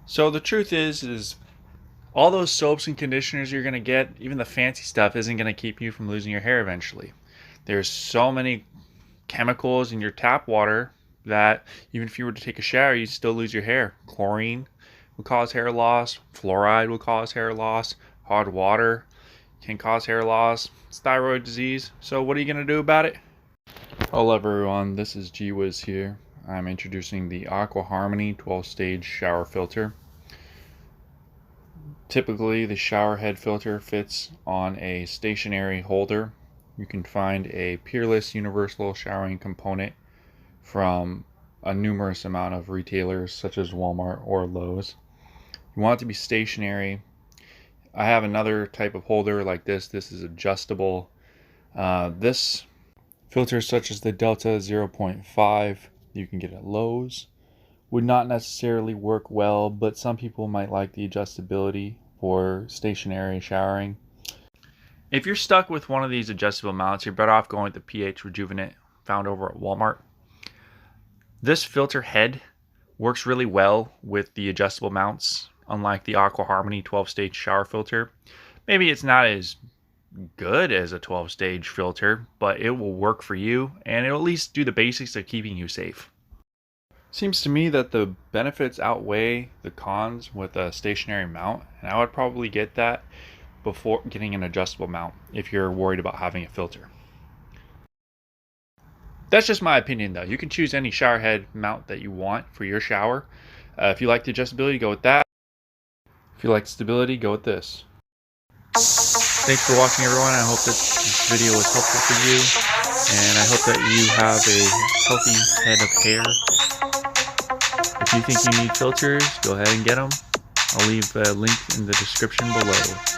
So the truth is all those soaps and conditioners you're going to get, even the fancy stuff, isn't going to keep you from losing your hair eventually. There's so many chemicals in your tap water that even if you were to take a shower, you'd still lose your hair. Chlorine will cause hair loss. Fluoride will cause hair loss. Hot water can cause hair loss. It's thyroid disease. So what are you going to do about it? Hello everyone, this is G-Wiz here. I'm introducing the Aqua Harmony 12-stage shower filter. Typically, the shower head filter fits on a stationary holder. You can find a peerless universal showering component from a numerous amount of retailers such as Walmart or Lowe's. You want it to be stationary. I have another type of holder like this. This is adjustable. This filter, such as the Delta 0.5, you can get at Lowe's, would not necessarily work well, but some people might like the adjustability for stationary showering. If you're stuck with one of these adjustable mounts, you're better off going with the pH Rejuvenant found over at Walmart. This filter head works really well with the adjustable mounts, unlike the Aqua Harmony 12-stage shower filter. Maybe it's not as good as a 12-stage filter, but it will work for you, and it'll at least do the basics of keeping you safe. Seems to me that the benefits outweigh the cons with a stationary mount, and I would probably get that before getting an adjustable mount if you're worried about having a filter. That's just my opinion though. You can choose any shower head mount that you want for your shower. If you like the adjustability, go with that. If you like stability, go with this. Thanks for watching everyone. I hope that this video was helpful for you, and I hope that you have a healthy head of hair. If you think you need filters, go ahead and get them. I'll leave a link in the description below.